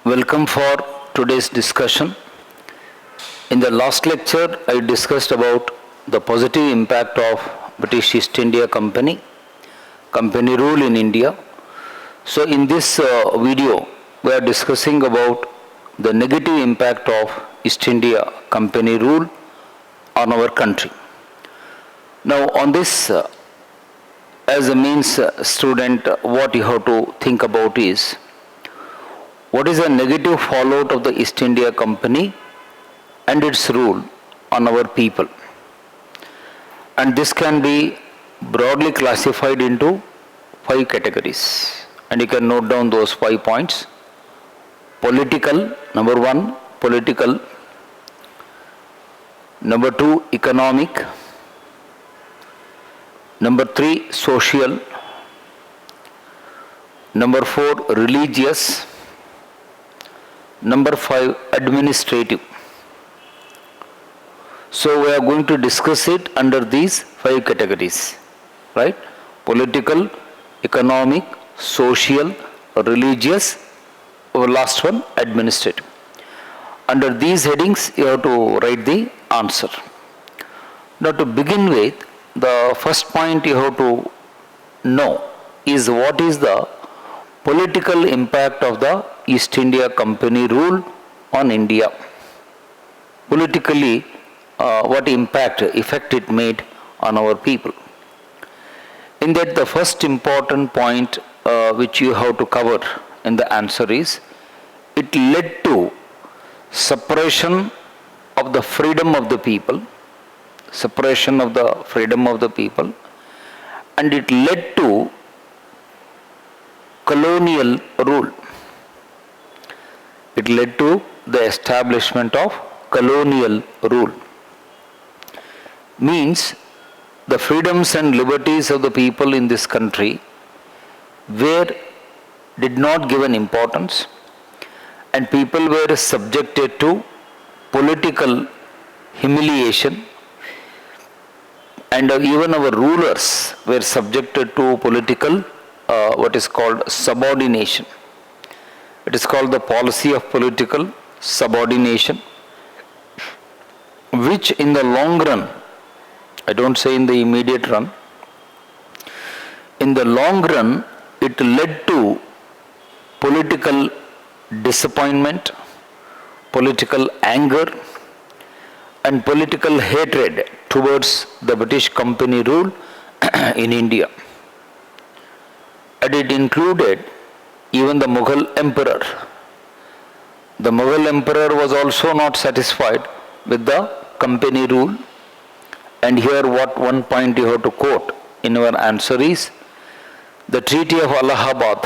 Welcome for today's discussion. In the last lecture, I discussed about the positive impact of British East India Company rule in India. So in this video, we are discussing about the negative impact of East India Company rule on our country. Now on this, as a means student, what you have to think about is, what is the negative fallout of the East India Company and its rule on our people? And this can be broadly classified into 5 categories. And you can note down those 5 points. Political, number 1, political. Number 2, economic. Number 3, social. Number 4, religious. Number 5, administrative. So we are going to discuss it under these 5 categories, right? Political, economic, social, religious, or last one, administrative. Under these headings, you have to write the answer. Now to begin with, the first point you have to know is what is the political impact of the East India Company rule on India. Politically, what effect it made on our people. In that, the first important point which you have to cover in the answer is, it led to suppression of the freedom of the people, and it led to colonial rule. It led to the establishment of colonial rule. Means the freedoms and liberties of the people in this country did not given importance, and people were subjected to political humiliation, and even our rulers were subjected to political what is called subordination. It is called the policy of political subordination, which in the long run, I don't say in the immediate run, in the long run it led to political disappointment, political anger, and political hatred towards the British Company rule in India. And it included even the Mughal emperor. The Mughal emperor was also not satisfied with the company rule. And here one point you have to quote in your answer is the Treaty of Allahabad,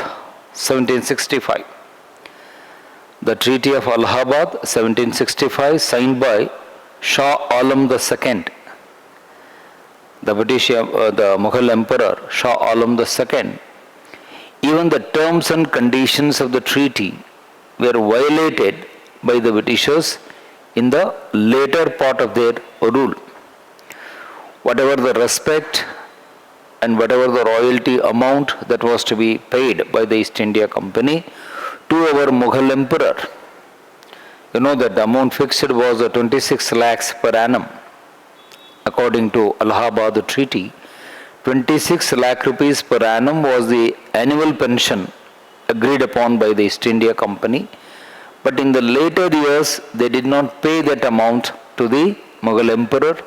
1765. The Treaty of Allahabad, 1765, signed by Shah Alam II. The Mughal emperor, Shah Alam II. Even the terms and conditions of the treaty were violated by the Britishers in the later part of their rule. Whatever the respect and whatever the royalty amount that was to be paid by the East India Company to our Mughal emperor, you know that the amount fixed was 26 lakhs per annum. According to Allahabad Treaty, 26 lakh rupees per annum was the annual pension agreed upon by the East India Company. But in the later years, they did not pay that amount to the Mughal emperor,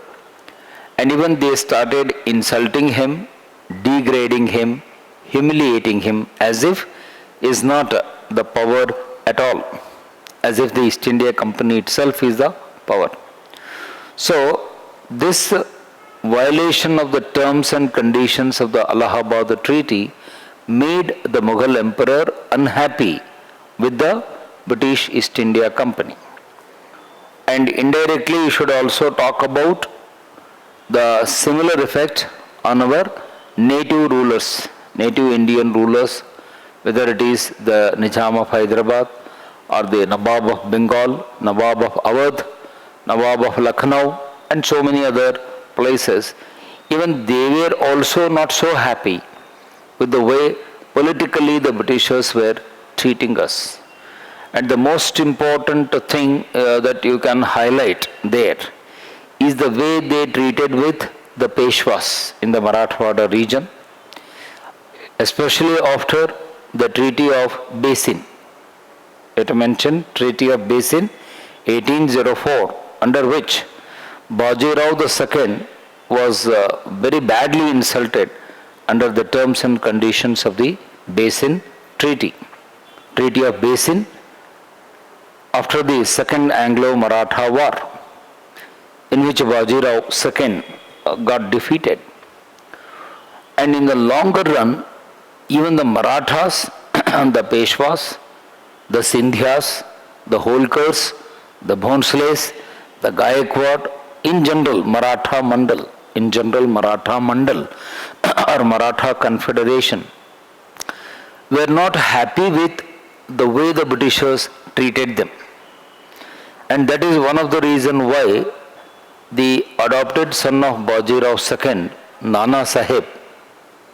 and even they started insulting him, degrading him, humiliating him, as if he is not the power at all, as if the East India Company itself is the power. So this violation of the terms and conditions of the Allahabad Treaty made the Mughal emperor unhappy with the British East India Company. And indirectly you should also talk about the similar effect on our native rulers, native Indian rulers, whether it is the Nizam of Hyderabad or the Nawab of Bengal, Nawab of Awadh, Nawab of Lucknow, and so many other places. Even they were also not so happy with the way politically the Britishers were treating us. And the most important thing that you can highlight there is the way they treated with the Peshwas in the Marathwada region, especially after the Treaty of Basin. It mentioned Treaty of Basin 1804, under which Bajirao II was very badly insulted under the terms and conditions of the Basin Treaty. Treaty of Basin after the Second Anglo-Maratha War, in which Bajirao II got defeated. And in the longer run, even the Marathas, the Peshwas, the Sindhyas, the Holkars, the Bhonsles, the Gaekwad, in general Maratha Mandal or Maratha Confederation, were not happy with the way the Britishers treated them. And that is one of the reasons why the adopted son of Bajirao II, Nana Sahib,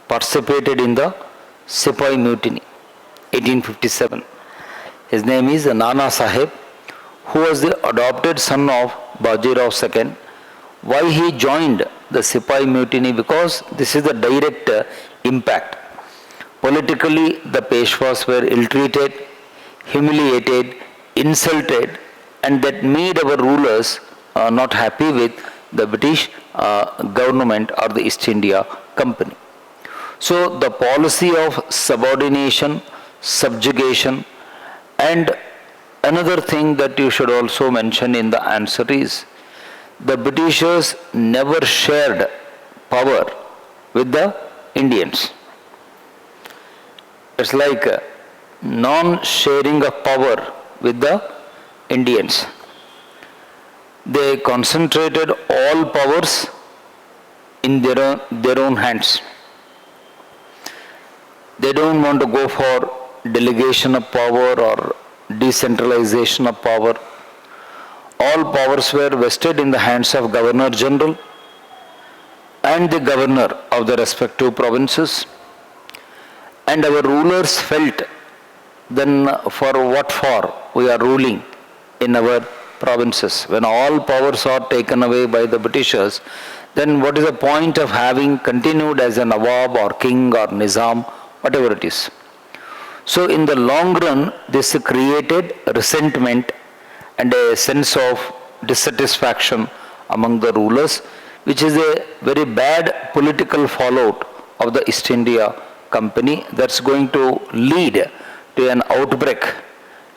participated in the Supply Mutiny, 1857. His name is Nana Sahib, who was the adopted son of Bajirao II. Why he joined the Supply Mutiny? Because this is the direct impact. Politically, the Peshwas were ill-treated, humiliated, insulted, and that made our rulers not happy with the British government or the East India Company. So the policy of subordination, subjugation, and another thing that you should also mention in the answer is the Britishers never shared power with the Indians. It's like non-sharing of power with the Indians. They concentrated all powers in their own hands. They don't want to go for delegation of power or decentralization of power. All powers were vested in the hands of Governor General and the governor of the respective provinces. And our rulers felt, then for what for we are ruling in our provinces? When all powers are taken away by the Britishers, then what is the point of having continued as a Nawab or King or Nizam, whatever it is? So in the long run, this created resentment and a sense of dissatisfaction among the rulers, which is a very bad political fallout of the East India Company that's going to lead to an outbreak,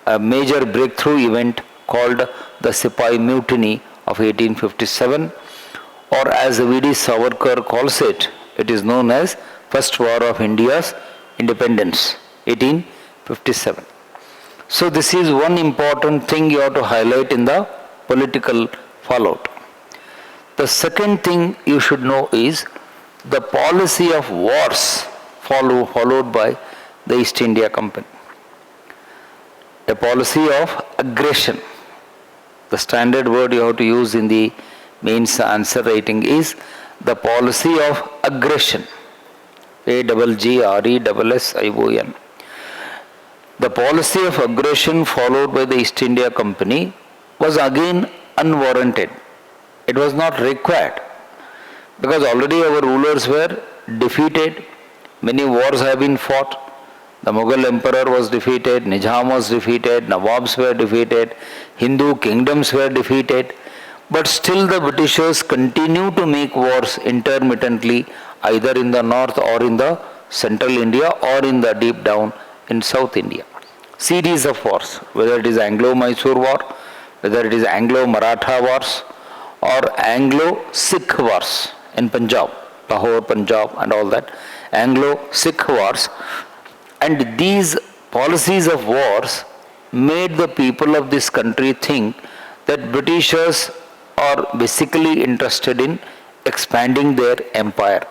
a major breakthrough event called the Supply Mutiny of 1857, or as V.D. Savarkar calls it, it is known as First War of India's Independence, 1857. So this is one important thing you have to highlight in the political fallout. The second thing you should know is the policy of wars followed by the East India Company. A policy of aggression. The standard word you have to use in the mains answer writing is the policy of aggression. AGGRESSION. The policy of aggression followed by the East India Company was again unwarranted. It was not required because already our rulers were defeated. Many wars have been fought. The Mughal emperor was defeated, Nizam was defeated, Nawabs were defeated, Hindu kingdoms were defeated. But still the Britishers continue to make wars intermittently, either in the north or in the central India or in the deep down in South India. Series of wars, whether it is Anglo-Mysore war, whether it is Anglo-Maratha wars or Anglo-Sikh wars in Punjab, Lahore, Punjab and all that, Anglo-Sikh wars. And these policies of wars made the people of this country think that Britishers are basically interested in expanding their empire.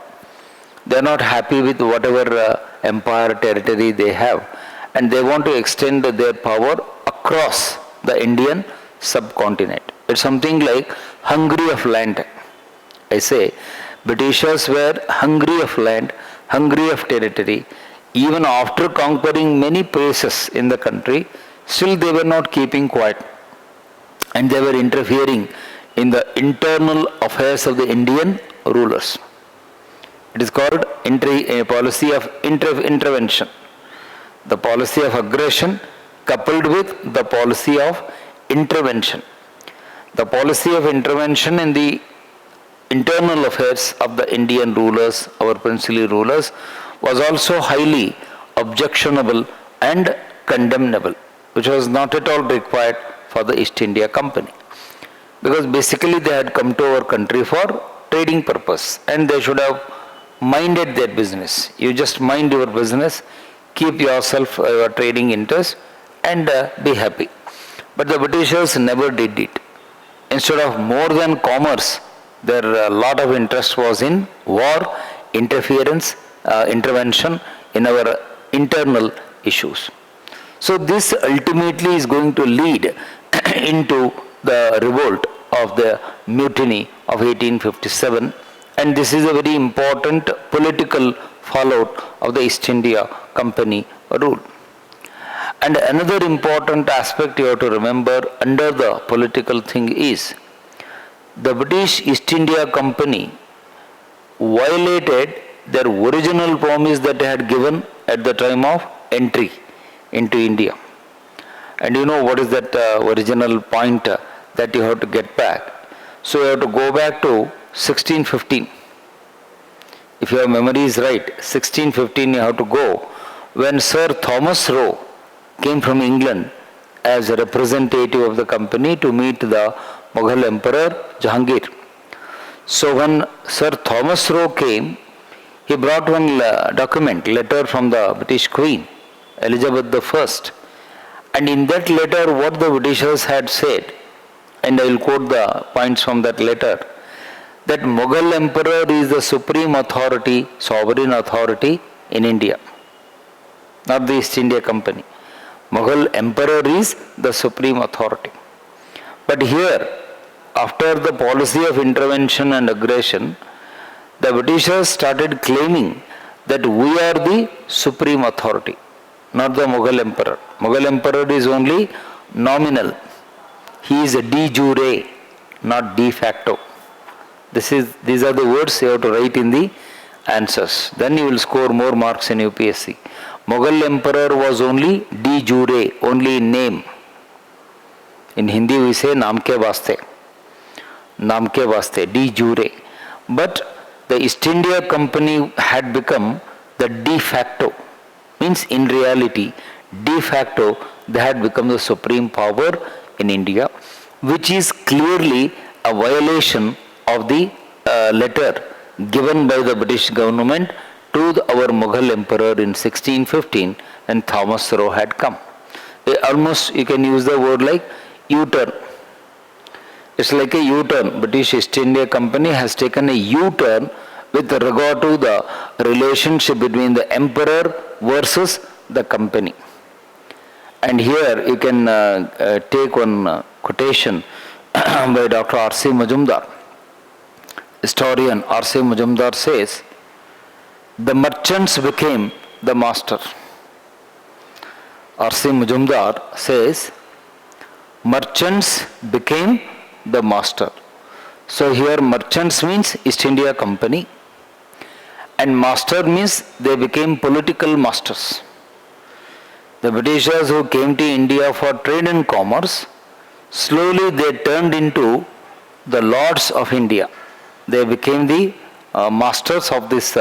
They are not happy with whatever empire territory they have, and they want to extend their power across the Indian subcontinent. It's something like hungry of land. I say Britishers were hungry of land, hungry of territory. Even after conquering many places in the country, Still they were not keeping quiet, and they were interfering in the internal affairs of the Indian rulers. It is called a policy of intervention. The policy of aggression coupled with the policy of intervention. The policy of intervention in the internal affairs of the Indian rulers, our princely rulers, was also highly objectionable and condemnable, which was not at all required for the East India Company. Because basically they had come to our country for trading purpose, and they should have minded their business. You just mind your business, keep yourself your trading interest, and be happy. But the Britishers never did it. Instead of more than commerce, their lot of interest was in war, interference, intervention in our internal issues. So this ultimately is going to lead into the revolt of the mutiny of 1857, and this is a very important political fallout of the East India Company rule. And another important aspect you have to remember under the political thing is the British East India Company violated their original promise that they had given at the time of entry into India. And you know what is that original point that you have to get back. So you have to go back to 1615. If your memory is right, 1615 you have to go, when Sir Thomas Roe came from England as a representative of the company to meet the Mughal Emperor Jahangir. So when Sir Thomas Roe came, he brought one letter from the British Queen, Elizabeth I. And in that letter, what the Britishers had said, and I will quote the points from that letter, that Mughal Emperor is the supreme authority, sovereign authority in India, not the East India Company. Mughal Emperor is the supreme authority. But here, after the policy of intervention and aggression, the Britishers started claiming that we are the supreme authority, not the Mughal Emperor. Mughal Emperor is only nominal. He is a de jure, not de facto. These are the words you have to write in the answers. Then you will score more marks in UPSC. Mughal Emperor was only de jure, only in name. In Hindi we say naam ke vaste, de jure. But the East India Company had become the de facto. Means in reality, de facto, they had become the supreme power in India, which is clearly a violation of the letter given by the British government to our Mughal Emperor in 1615 when Thomas Roe had come. Almost you can use the word like U-turn. It's like a U-turn. British East India Company has taken a U-turn with regard to the relationship between the emperor versus the company. And here you can take one quotation by Dr. R.C. Majumdar. Historian R.C. Majumdar says, the merchants became the master. R.C. Majumdar says, merchants became the master. So here merchants means East India Company, and master means they became political masters. The Britishers who came to India for trade and commerce, slowly they turned into the lords of India. They became the masters of this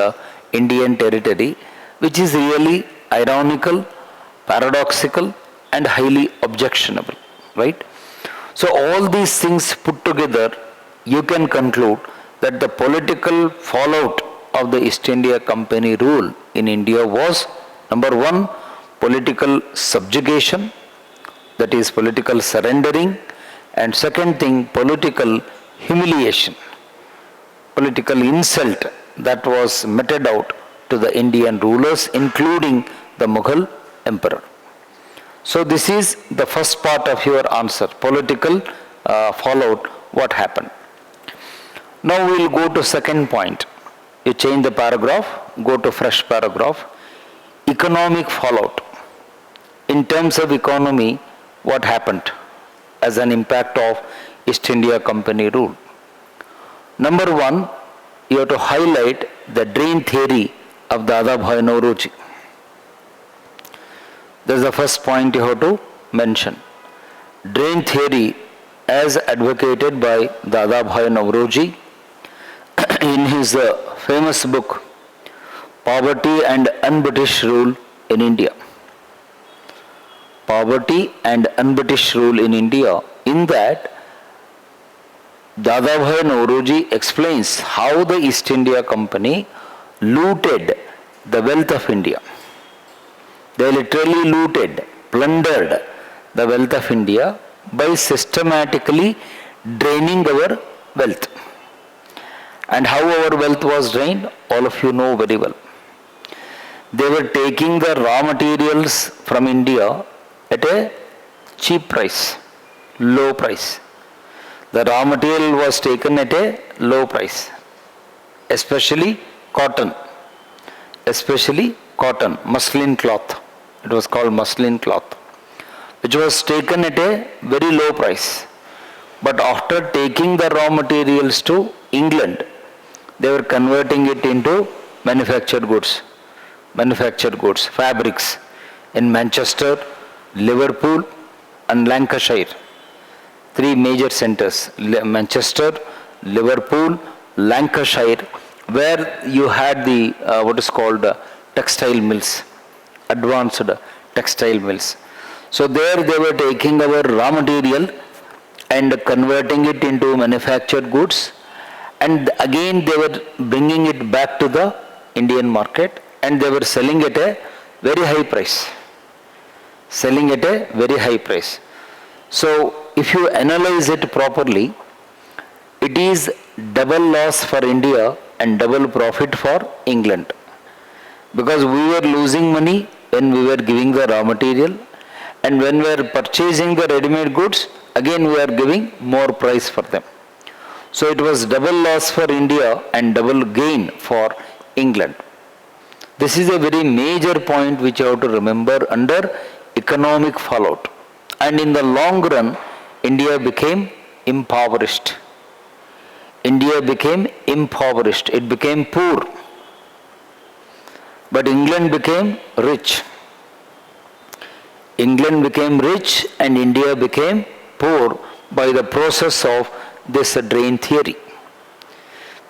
Indian territory, which is really ironical, paradoxical, and highly objectionable, right? So all these things put together, you can conclude that the political fallout of the East India Company rule in India was, number one, political subjugation, that is political surrendering, and second thing, political humiliation, political insult that was meted out to the Indian rulers, including the Mughal Emperor. So this is the first part of your answer, political fallout, what happened. Now we will go to second point. You change the paragraph, go to fresh paragraph. Economic fallout. In terms of economy, what happened as an impact of East India Company rule. Number one, you have to highlight the drain theory of Dadabhai Naoroji. That's the first point you have to mention. Drain theory as advocated by Dadabhai Naoroji in his famous book, Poverty and Un-British Rule in India. Poverty and Un-British Rule in India. In that, Dadabhai Naoroji explains how the East India Company looted the wealth of India. They literally looted, plundered the wealth of India by systematically draining our wealth. And how our wealth was drained, all of you know very well. They were taking the raw materials from India at a cheap price, low price. The raw material was taken at a low price, especially cotton, muslin cloth. It was called muslin cloth, which was taken at a very low price. But after taking the raw materials to England, they were converting it into manufactured goods, fabrics in Manchester, Liverpool and Lancashire. Three major centers, Manchester, Liverpool, Lancashire, where you had the what is called textile mills, advanced textile mills. So there they were taking our raw material and converting it into manufactured goods, and again they were bringing it back to the Indian market, and they were selling at a very high price. So if you analyze it properly, it is double loss for India and double profit for England. Because we were losing money when we were giving the raw material, and when we are purchasing the ready-made goods, again we are giving more price for them. So it was double loss for India and double gain for England. This is a very major point which you have to remember under economic fallout. And in the long run, India became impoverished. It became poor. But England became rich. And India became poor by the process of this drain theory,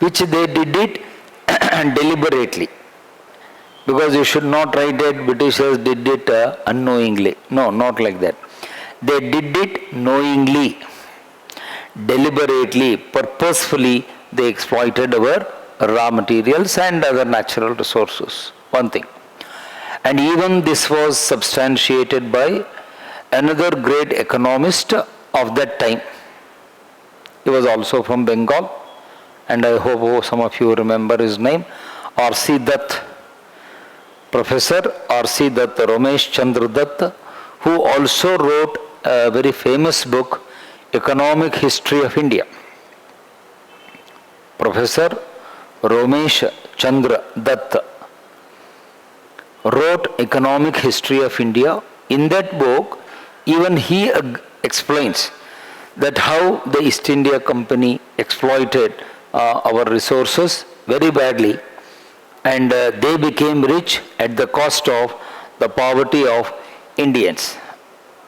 which they did it deliberately. Because you should not write that Britishers did it unknowingly. No, not like that. They did it knowingly, deliberately, purposefully. They exploited our raw materials and other natural resources. One thing. And even this was substantiated by another great economist of that time. He was also from Bengal, and I hope some of you remember his name, R.C. Dutt. Professor R.C. Dutt, Ramesh Chandra Dutt, who also wrote a very famous book, Economic History of India. Professor Ramesh Chandra Dutt wrote Economic History of India. In that book, even he explains that how the East India Company exploited our resources very badly, and they became rich at the cost of the poverty of Indians.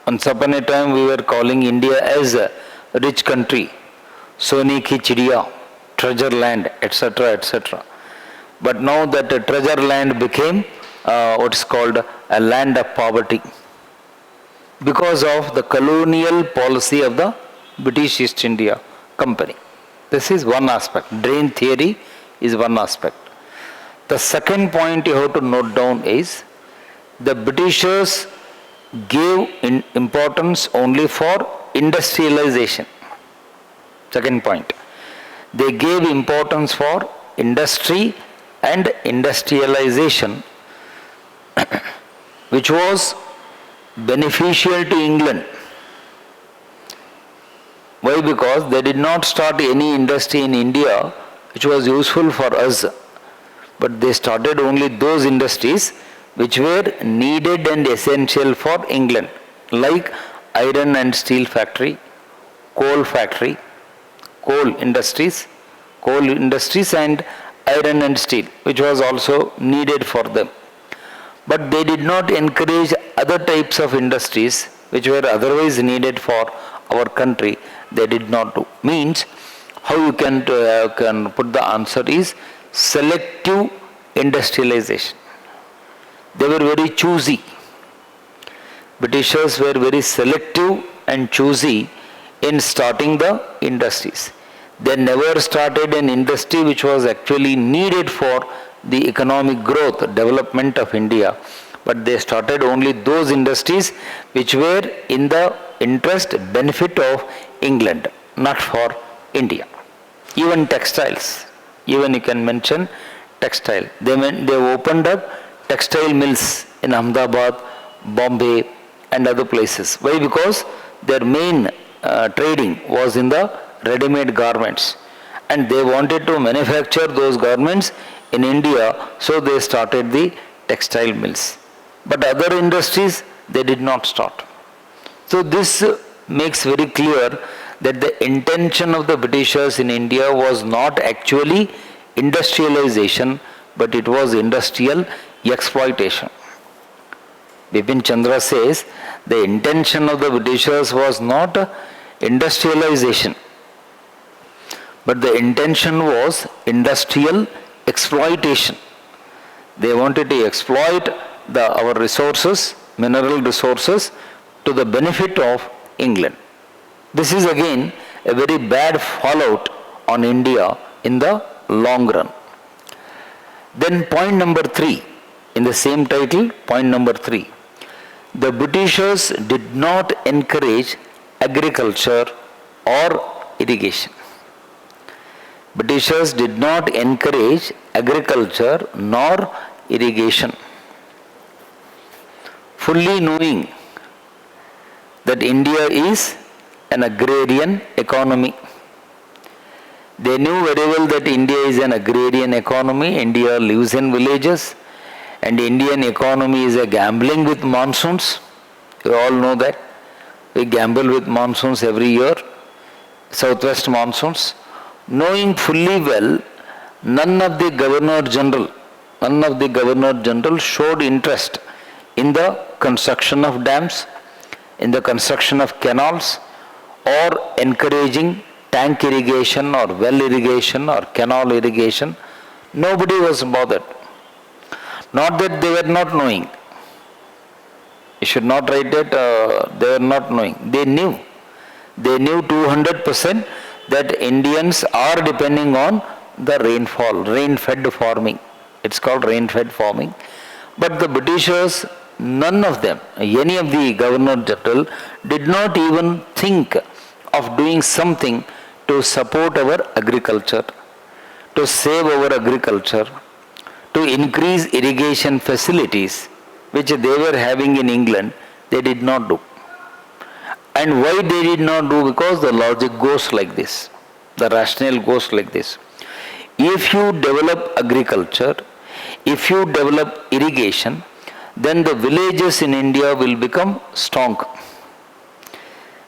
Once upon a time we were calling India as a rich country, Soni ki chidiya, treasure land, etc., etc. But now that treasure land became what is called a land of poverty because of the colonial policy of the British East India Company. This is one aspect. Drain theory is one aspect. The second point you have to note down is the Britishers gave importance only for industrialization. Second point. They gave importance for industry and industrialization, which was beneficial to England. Why? Because they did not start any industry in India which was useful for us, but they started only those industries which were needed and essential for England, like iron and steel factory, coal factory, coal industries and iron and steel, which was also needed for them. But they did not encourage other types of industries which were otherwise needed for our country. They did not do. Means, how you can put the answer is selective industrialization. They were very choosy. Britishers were very selective and choosy in starting the industries. They never started an industry which was actually needed for the economic growth, development of India, but they started only those industries which were in the interest, benefit of England, not for India. Even textiles, even you can mention textile. They opened up textile mills in Ahmedabad, Bombay and other places. Why? Because their main trading was in the ready-made garments and they wanted to manufacture those garments in India, so they started the textile mills. But other industries, they did not start. So this makes very clear that the intention of the Britishers in India was not actually industrialization, but it was industrial exploitation. Bipin Chandra says the intention of the Britishers was not industrialization, but the intention was industrial exploitation. They wanted to exploit our resources, mineral resources, to the benefit of England. This is again a very bad fallout on India in the long run. Then point number 3, in the same title, point number 3. The Britishers did not encourage agriculture or irrigation. Britishers did not encourage agriculture nor irrigation. Fully knowing that India is an agrarian economy. They knew very well that India is an agrarian economy. India lives in villages and Indian economy is a gambling with monsoons. You all know that. We gamble with monsoons every year, southwest monsoons. Knowing fully well, none of the Governor General showed interest in the construction of dams, in the construction of canals, or encouraging tank irrigation or well irrigation or canal irrigation. Nobody was bothered. Not that they were not knowing. You should not write that they were not knowing. They knew. They knew 200% that Indians are depending on the rainfall, rain-fed farming. It's called rain-fed farming. But the Britishers, none of them, any of the Governor General, did not even think of doing something to support our agriculture, to save our agriculture, to increase irrigation facilities, which they were having in England. They did not do. And why they did not do? Because the logic goes like this. The rationale goes like this. If you develop agriculture, if you develop irrigation, then the villages in India will become strong.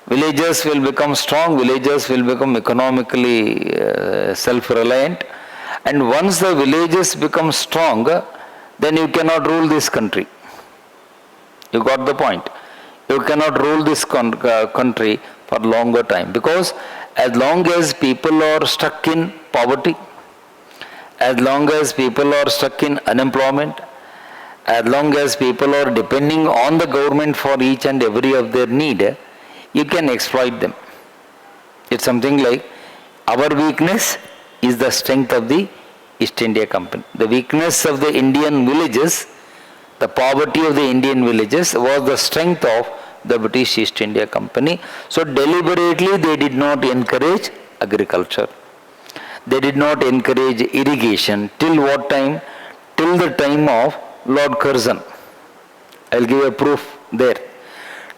Villages will become strong, villages will become economically self-reliant. And once the villages become strong, then you cannot rule this country. You got the point? You cannot rule this country for longer time, because as long as people are stuck in poverty, as long as people are stuck in unemployment, as long as people are depending on the government for each and every of their need, you can exploit them. It's something like our weakness is the strength of the East India Company. The weakness of the Indian villages, the poverty of the Indian villages, was the strength of the British East India Company. So deliberately they did not encourage agriculture. They did not encourage irrigation. Till what time? Till the time of Lord Curzon. I will give a proof there.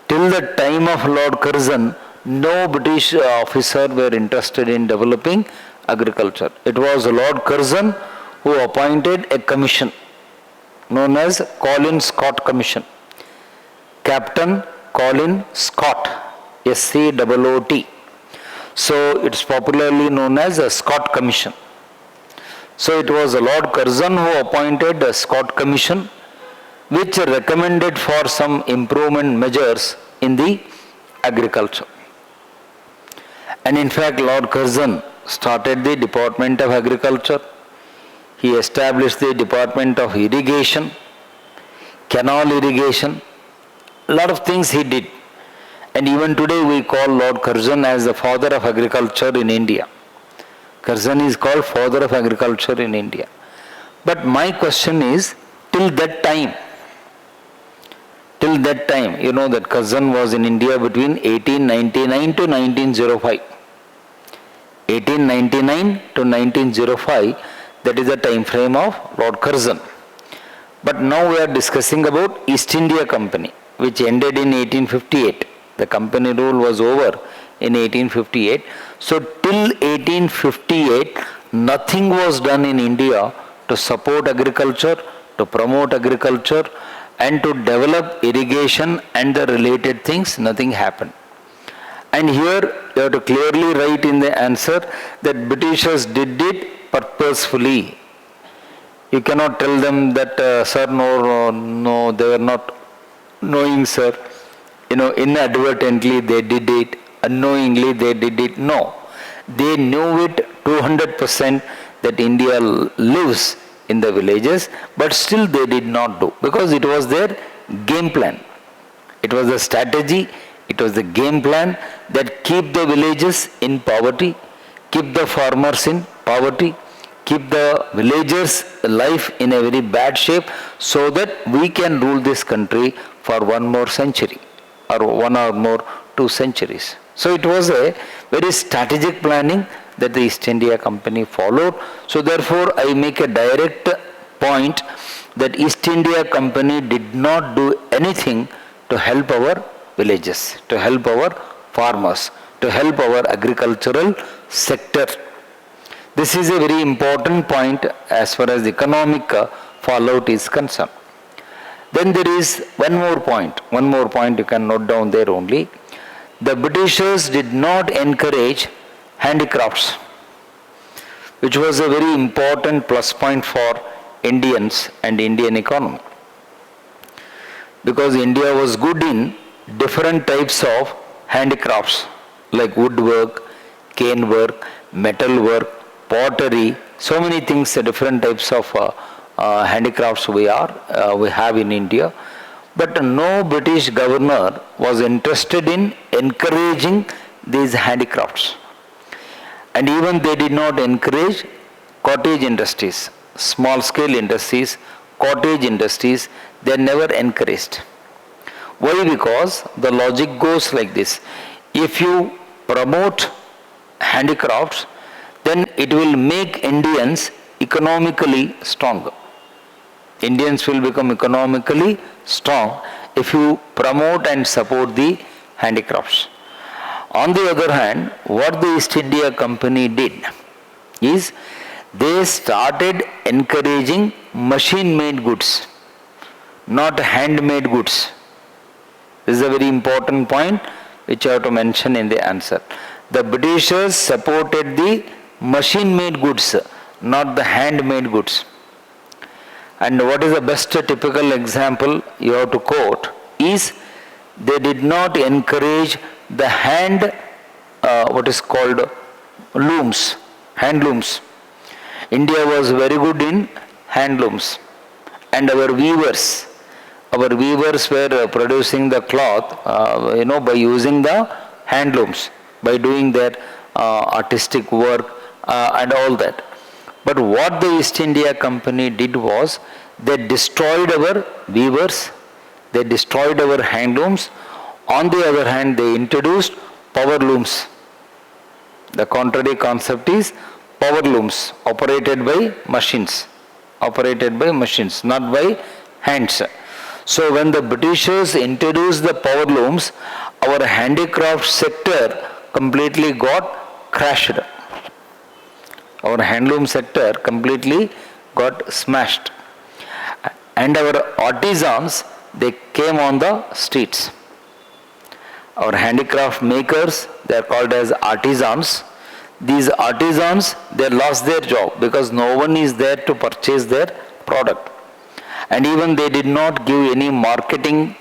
Till the time of Lord Curzon, no British officer were interested in developing agriculture. It was Lord Curzon who appointed a commission known as Colin Scott Commission. Captain Colin Scott SCOOT. So it's popularly known as a Scott Commission. So it was Lord Curzon who appointed the Scott Commission, which recommended for some improvement measures in the agriculture. And in fact, Lord Curzon started the Department of Agriculture. He established the Department of Irrigation, canal irrigation, a lot of things he did. And even today we call Lord Curzon as the father of agriculture in India. Curzon is called father of agriculture in India. But my question is, till that time, you know that Curzon was in India between 1899 to 1905. 1899 to 1905, that is the time frame of Lord Curzon. But now we are discussing about East India Company, which ended in 1858. The company rule was over in 1858. So till 1858, nothing was done in India to support agriculture, to promote agriculture, and to develop irrigation and the related things. Nothing happened. And here you have to clearly write in the answer that Britishers did it purposefully. You cannot tell them that, sir, no, they were not knowing, sir. Inadvertently they did it, unknowingly they did it. No, they knew it 200% that India lives in the villages, but still they did not do, because it was their game plan. It was a strategy, it was the game plan that keep the villages in poverty, keep the farmers in poverty, keep the villagers' life in a very bad shape, so that we can rule this country for one more century, or one or more 2 centuries. So it was a very strategic planning that the East India Company followed. So therefore I make a direct point that East India Company did not do anything to help our villages, to help our farmers, to help our agricultural sector. This is a very important point as far as the economic fallout is concerned. Then there is one more point you can note down there only. The Britishers did not encourage handicrafts, which was a very important plus point for Indians and Indian economy. Because India was good in different types of handicrafts like woodwork, cane work, metal work, pottery, so many things, different types of handicrafts we have in India. But no British governor was interested in encouraging these handicrafts. And even they did not encourage cottage industries, small scale industries, cottage industries, they never encouraged. Why? Because the logic goes like this. If you promote handicrafts, then it will make Indians economically stronger. Indians will become economically strong if you promote and support the handicrafts. On the other hand, what the East India Company did is they started encouraging machine-made goods, not handmade goods. This is a very important point which I have to mention in the answer. The Britishers supported the machine-made goods, not the handmade goods. And what is the best typical example you have to quote is they did not encourage the what is called looms, handlooms. India was very good in handlooms, and our weavers were producing the cloth, by using the handlooms, by doing their artistic work and all that. But what the East India Company did was, they destroyed our weavers, they destroyed our handlooms. On the other hand, they introduced power looms. The contrary concept is power looms operated by machines, not by hands. So when the Britishers introduced the power looms, our handicraft sector completely got crashed. Our handloom sector completely got smashed. And our artisans, they came on the streets. Our handicraft makers, they are called as artisans. These artisans, they lost their job because no one is there to purchase their product. And even they did not give any marketing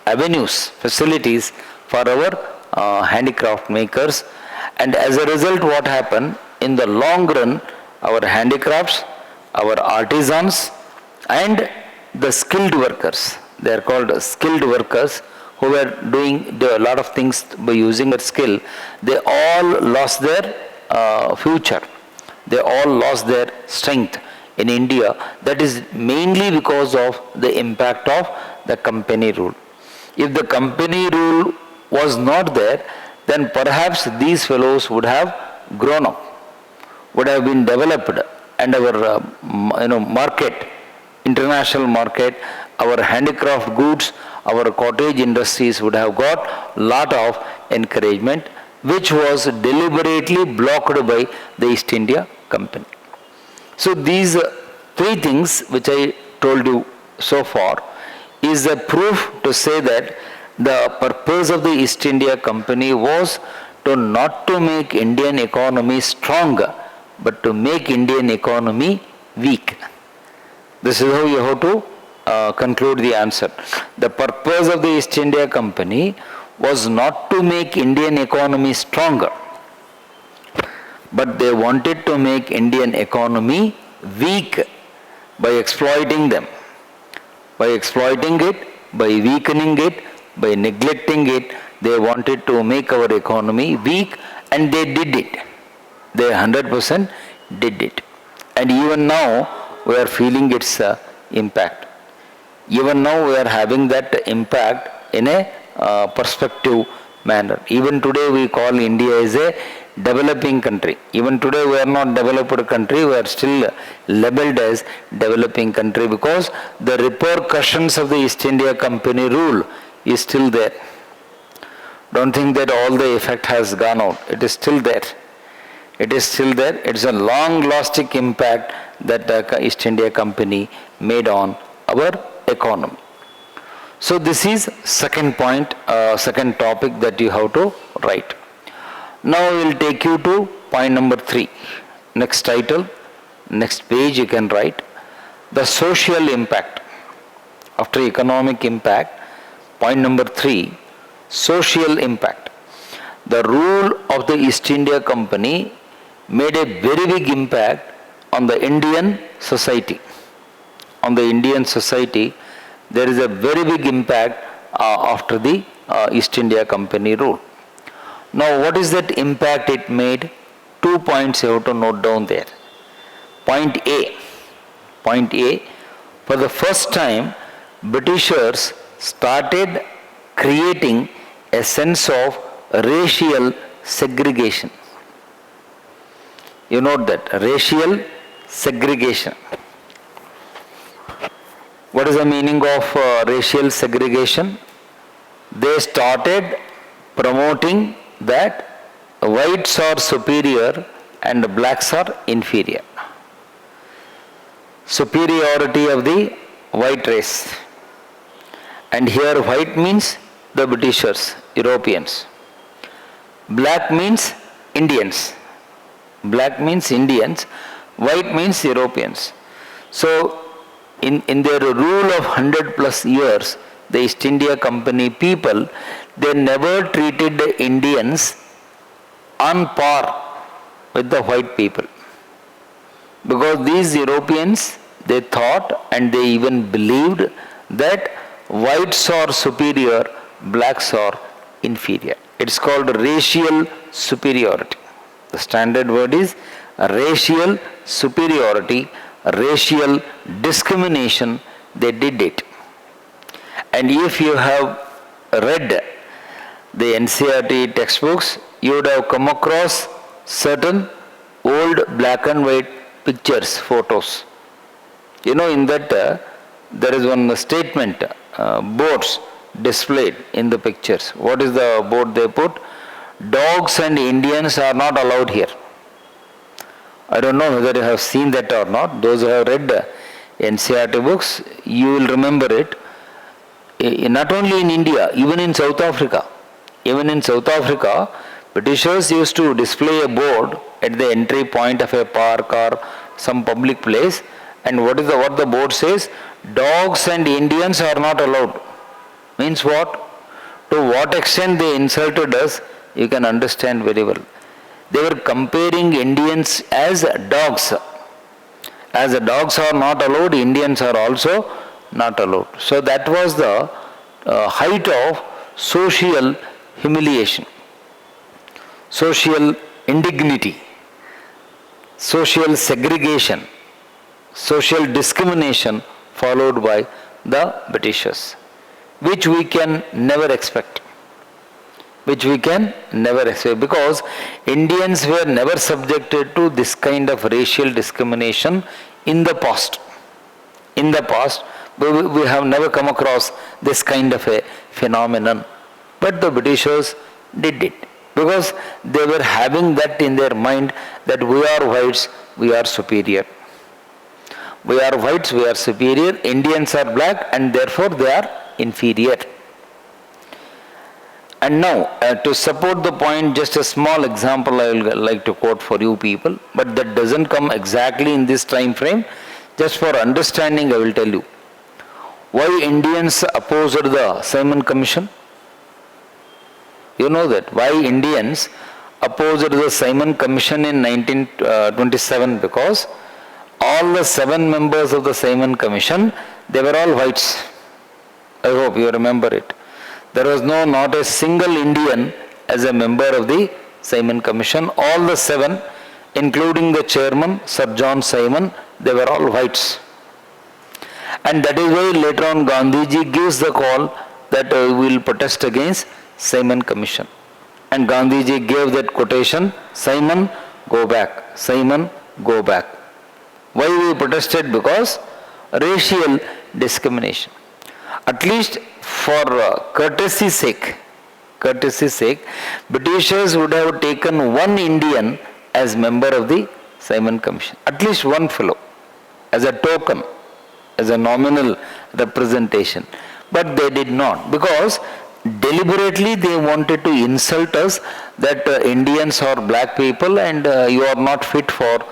avenues, facilities for our handicraft makers. And as a result, what happened? In the long run, our handicrafts, our artisans, and the skilled workers, they are called skilled workers, who were doing a lot of things by using their skill, they all lost their future. They all lost their strength in India. That is mainly because of the impact of the company rule. If the company rule was not there, then perhaps these fellows would have grown up, would have been developed, and our market, international market, our handicraft goods, our cottage industries would have got lot of encouragement, which was deliberately blocked by the East India Company. So these three things which I told you so far is a proof to say that the purpose of the East India Company was not to make Indian economy stronger, but to make Indian economy weak. This is how you have to conclude the answer. The purpose of the East India Company was not to make Indian economy stronger, but they wanted to make Indian economy weak by exploiting them, by exploiting it, by weakening it, by neglecting it. They wanted to make our economy weak, and they did it. They 100% did it. And even now we are feeling its impact. Even now we are having that impact in a perspective manner. Even today we call India as a developing country. Even today we are not developed country, we are still labeled as developing country because the repercussions of the East India Company rule is still there. Don't think that all the effect has gone out. It is still there. It is still there. It is a long-lasting impact that the East India Company made on our economy. So this is second point, second topic that you have to write. Now we will take you to point number 3. Next title, next page you can write the social impact. After economic impact, point number 3, social impact. The rule of the East India Company made a very big impact on the Indian society. On the Indian society, there is a very big impact after the East India Company rule. Now what is that impact it made? 2 points you have to note down there. Point A. Point A, for the first time, Britishers started creating a sense of racial segregation. You note that, racial segregation. What is the meaning of racial segregation? They started promoting that whites are superior and blacks are inferior. Superiority of the white race. And here white means the Britishers, Europeans. Black means Indians. Black means Indians. White means Europeans. So in their rule of 100 plus years, the East India Company people, they never treated the Indians on par with the white people. Because these Europeans, they thought and they even believed that whites are superior, blacks are inferior. It's called racial superiority. The standard word is racial superiority, racial discrimination. They did it. And if you have read the NCERT textbooks, you would have come across certain old black and white pictures, photos. You know, in that there is one statement, boards displayed in the pictures. What is the board they put? Dogs and Indians are not allowed here. I don't know whether you have seen that or not. Those who have read NCERT books, you will remember it. Not only in India, even in South Africa, Even in South Africa, Britishers used to display a board at the entry point of a park or some public place, and what the board says? Dogs and Indians are not allowed. Means what? To what extent they insulted us, you can understand very well. They were comparing Indians as dogs. As the dogs are not allowed, Indians are also not allowed. So that was the height of social humiliation, social indignity, social segregation, social discrimination followed by the Britishers, which we can never expect. Because Indians were never subjected to this kind of racial discrimination in the past. In the past, we have never come across this kind of a phenomenon. But the Britishers did it because they were having that in their mind that we are whites, we are superior. We are whites, we are superior. Indians are black and therefore they are inferior. And now, to support the point, just a small example I will like to quote for you people, but that doesn't come exactly in this time frame. Just for understanding, I will tell you. Why Indians opposed the Simon Commission? You know that. Why Indians opposed the Simon Commission in 1927? Because all the 7 members of the Simon Commission, they were all whites. I hope you remember it. There was not a single Indian as a member of the Simon Commission. All the 7, including the chairman, Sir John Simon, they were all whites. And that is why later on Gandhiji gives the call that we will protest against Simon Commission. And Gandhiji gave that quotation, Simon, go back. Simon, go back. Why we protested? Because racial discrimination. At least for courtesy's sake, Britishers would have taken one Indian as member of the Simon Commission. At least one fellow, as a token, as a nominal representation. But they did not, because deliberately they wanted to insult us that Indians are black people and you are not fit for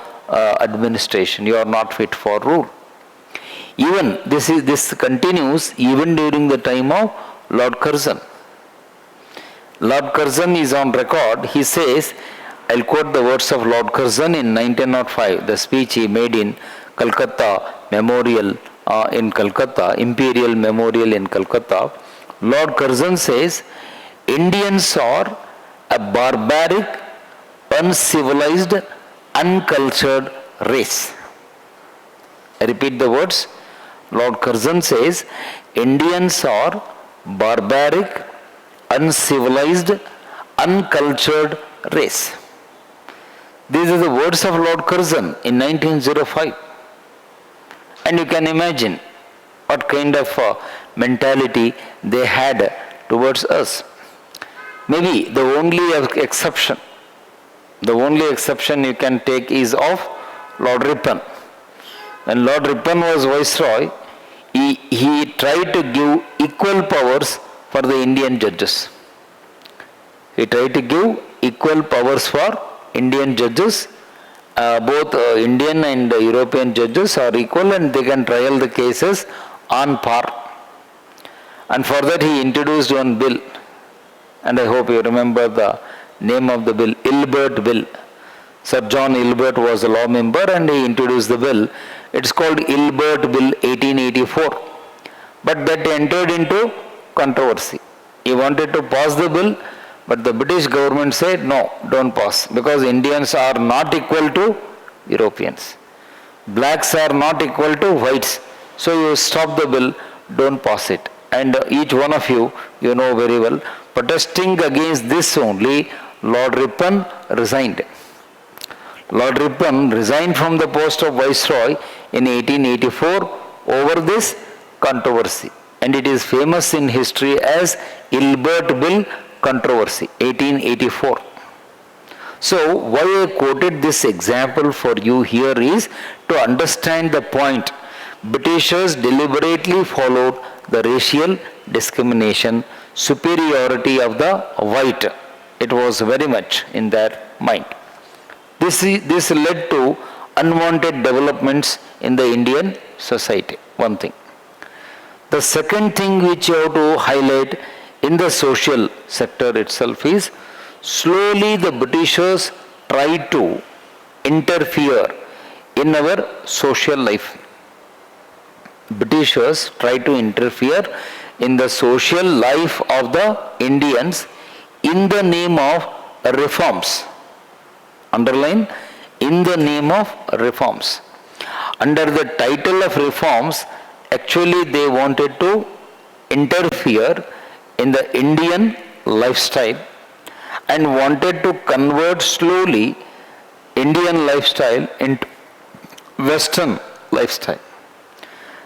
administration, you are not fit for rule. Even this continues even during the time of Lord Curzon. Lord Curzon is on record. He says, I'll quote the words of Lord Curzon in 1905, the speech he made in Calcutta Memorial in Calcutta, Imperial Memorial in Calcutta. Lord Curzon says, Indians are a barbaric, uncivilized, uncultured race. I repeat the words. Lord Curzon says, Indians are barbaric, uncivilized, uncultured race. These are the words of Lord Curzon in 1905. And you can imagine what kind of mentality they had towards us. Maybe the only exception you can take is of Lord Ripon. When Lord Ripon was Viceroy, he tried to give equal powers for the Indian judges. He tried to give equal powers for Indian judges. Both Indian and European judges are equal and they can trial the cases on par. And for that he introduced one bill. And I hope you remember the name of the bill, Ilbert Bill. Sir John Ilbert was a law member and he introduced the bill. It's called Ilbert Bill 1884. But that entered into controversy. He wanted to pass the bill, but the British government said, no, don't pass, because Indians are not equal to Europeans. Blacks are not equal to whites. So you stop the bill, don't pass it. And each one of you, you know very well, protesting against this only, Lord Ripon resigned. Lord Ripon resigned from the post of Viceroy in 1884 over this controversy. And it is famous in history as Ilbert Bill controversy, 1884. So, why I quoted this example for you here is to understand the point. Britishers deliberately followed the racial discrimination superiority of the white. It was very much in their mind. This led to unwanted developments in the Indian society. One thing. The second thing which you have to highlight in the social sector itself is slowly the Britishers tried to interfere in our social life. Britishers tried to interfere in the social life of the Indians in the name of reforms. Underline, in the name of reforms. Under the title of reforms, actually they wanted to interfere in the Indian lifestyle and wanted to convert slowly Indian lifestyle into Western lifestyle.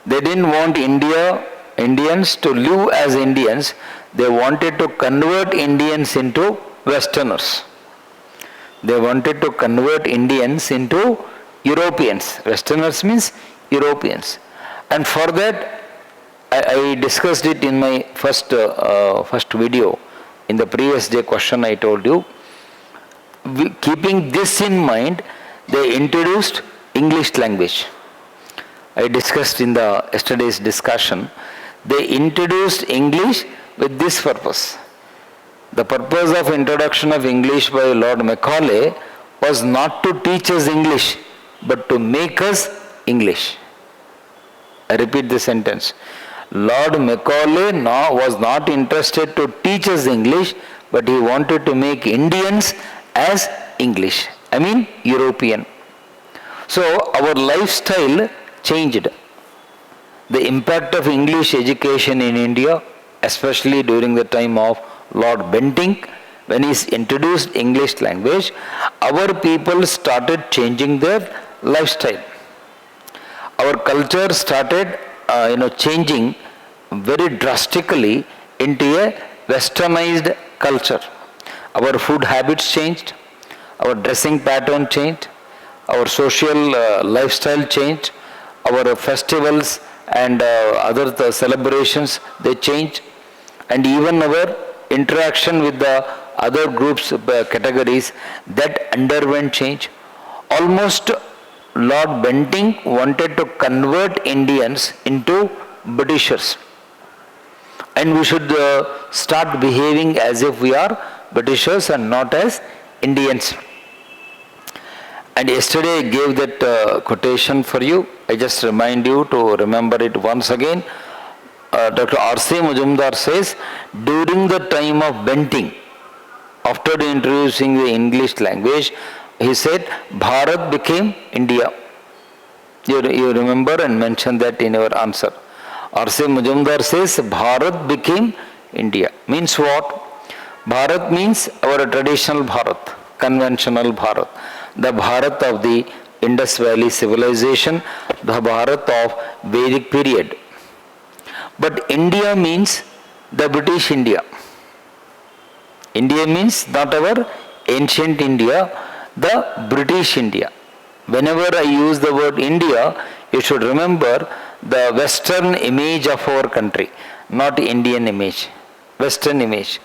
They didn't want Indians to live as Indians. They wanted to convert Indians into Westerners. They wanted to convert Indians into Europeans. Westerners means Europeans. And for that, I discussed it in my first video. In the previous day question I told you. Keeping this in mind, they introduced English language. I discussed in the yesterday's discussion. They introduced English with this purpose. The purpose of introduction of English by Lord Macaulay was not to teach us English, but to make us English. I repeat the sentence. Lord Macaulay was not interested to teach us English, but he wanted to make Indians as English. I mean European. So our lifestyle changed. The impact of English education in India, especially during the time of Lord Bentinck, when he introduced English language, our people started changing their lifestyle. Our culture started changing very drastically into a westernized culture. Our food habits changed, our dressing pattern changed, our social lifestyle changed, our festivals and other celebrations, they changed, and even our interaction with the other groups, categories, that underwent change. Almost Lord Bentinck wanted to convert Indians into Britishers. And we should start behaving as if we are Britishers and not as Indians. And yesterday I gave that quotation for you. I just remind you to remember it once again. Dr. R.C. Majumdar says, during the time of Bentinck, after introducing the English language, he said, Bharat became India. You remember and mention that in your answer. R.C. Majumdar says, Bharat became India. Means what? Bharat means our traditional Bharat, conventional Bharat. The Bharat of the Indus Valley civilization, the Bharat of Vedic period. But India means the British India. India means not our ancient India, the British India. Whenever I use the word India, you should remember the Western image of our country, not Indian image, Western image.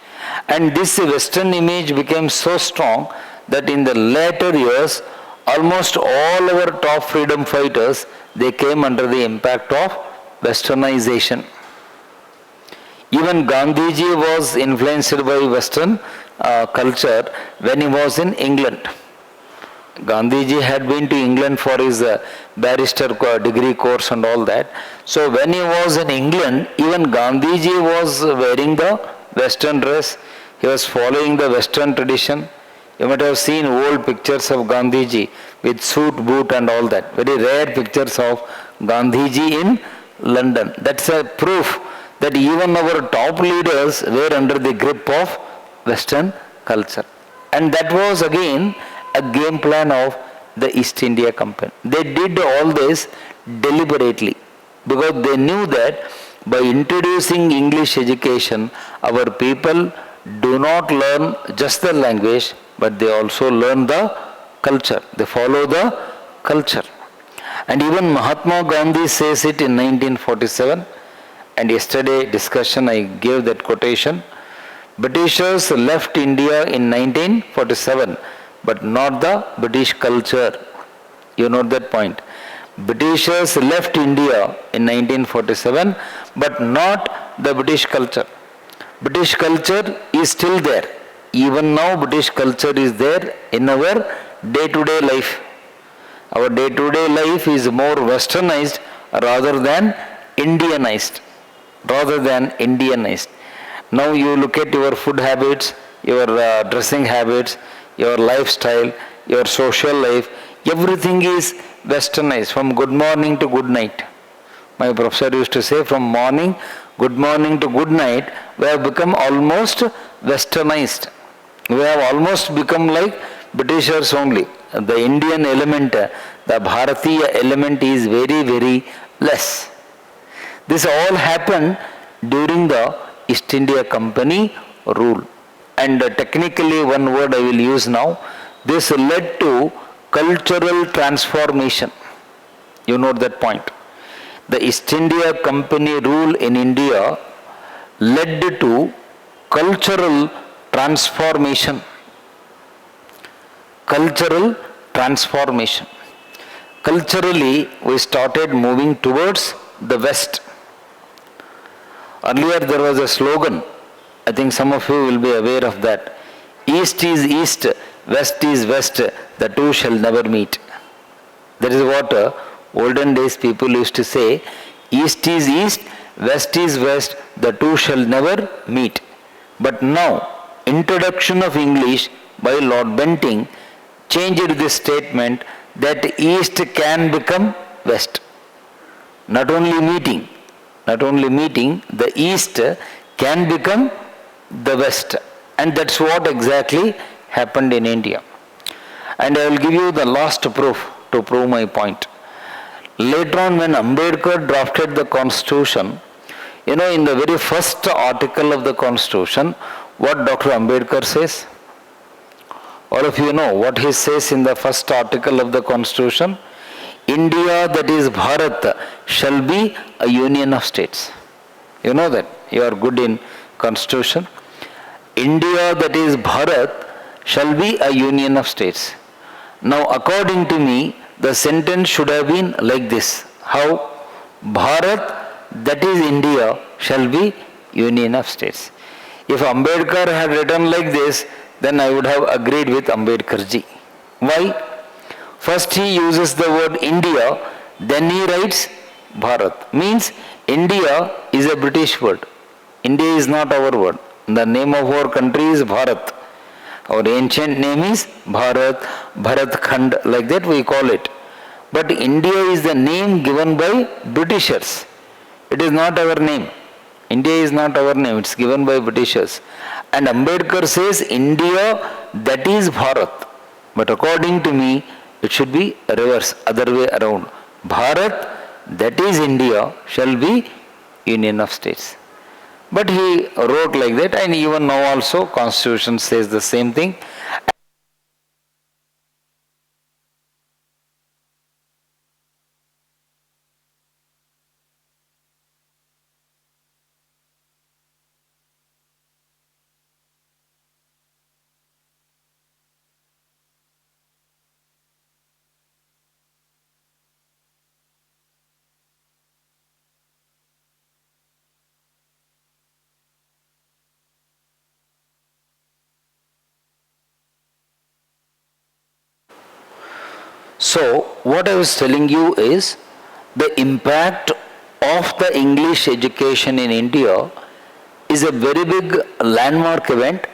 And this Western image became so strong that in the later years, almost all our top freedom fighters, they came under the impact of Westernization. Even Gandhiji was influenced by Western culture when he was in England. Gandhiji had been to England for his barrister degree course and all that. So when he was in England, even Gandhiji was wearing the Western dress. He was following the Western tradition. You might have seen old pictures of Gandhiji with suit, boot and all that. Very rare pictures of Gandhiji in London. That's a proof that even our top leaders were under the grip of Western culture. And that was again a game plan of the East India Company. They did all this deliberately because they knew that by introducing English education, our people do not learn just the language, but they also learn the culture. They follow the culture. And even Mahatma Gandhi says it in 1947. And yesterday discussion I gave that quotation. Britishers left India in 1947, but not the British culture. You note that point. Britishers left India in 1947, but not the British culture. British culture is still there. Even now, British culture is there in our day-to-day life. Our day-to-day life is more westernized rather than Indianized. Now you look at your food habits, your dressing habits, your lifestyle, your social life, everything is westernized from good morning to good night. My professor used to say from good morning to good night, we have become almost westernized. We have almost become like Britishers only. The Indian element, the Bharatiya element is very, very less. This all happened during the East India Company rule. And technically one word I will use now. This led to cultural transformation. You note that point. The East India Company rule in India led to cultural transformation. Culturally, we started moving towards the West. Earlier there was a slogan, I think some of you will be aware of that. East is East, West is West, the two shall never meet. That is what olden days people used to say. East is East, West is West, the two shall never meet. But now, introduction of English by Lord Bentinck changed this statement that East can become West. Not only meeting, the East can become the West. And that's what exactly happened in India. And I will give you the last proof to prove my point. Later on, when Ambedkar drafted the Constitution, in the very first article of the Constitution, what Dr. Ambedkar says? All of you know what he says in the first article of the Constitution. India, that is Bharat, shall be a union of states. You know that. You are good in Constitution. India, that is Bharat, shall be a union of states. Now, according to me, the sentence should have been like this. How? Bharat, that is India, shall be union of states. If Ambedkar had written like this, then I would have agreed with Ambedkarji. Why? First he uses the word India, then he writes Bharat. Means India is a British word. India is not our word. The name of our country is Bharat. Our ancient name is Bharat, Bharat Khand, like that we call it. But India is the name given by Britishers. It is not our name. India is not our name, it's given by Britishers. And Ambedkar says India, that is Bharat. But according to me, it should be reverse, other way around. Bharat, that is India, shall be union of states. But he wrote like that, and even now also Constitution says the same thing. So, what I was telling you is the impact of the English education in India is a very big landmark event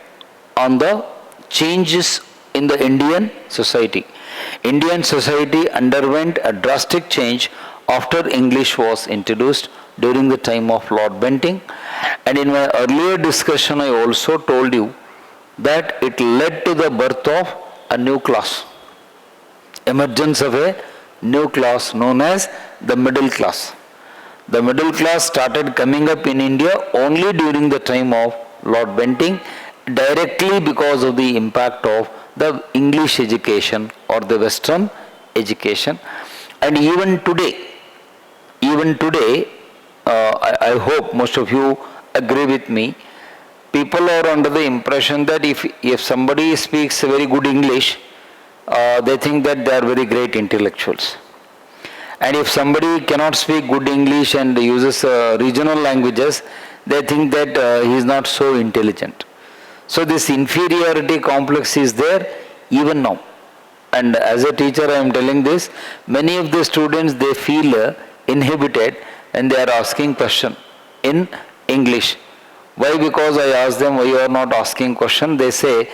on the changes in the Indian society. Indian society underwent a drastic change after English was introduced during the time of Lord Bentinck. And in my earlier discussion, I also told you that it led to the birth of a new class. Emergence of a new class known as the middle class. The middle class started coming up in India only during the time of Lord Bentinck, directly because of the impact of the English education or the Western education. And even today, I hope most of you agree with me, people are under the impression that if somebody speaks very good English, they think that they are very great intellectuals. And if somebody cannot speak good English and uses regional languages, they think that he is not so intelligent. So this inferiority complex is there even now. And as a teacher I am telling this, many of the students, they feel inhibited and they are asking question in English. Why? Because I ask them, why you are not asking question? They say,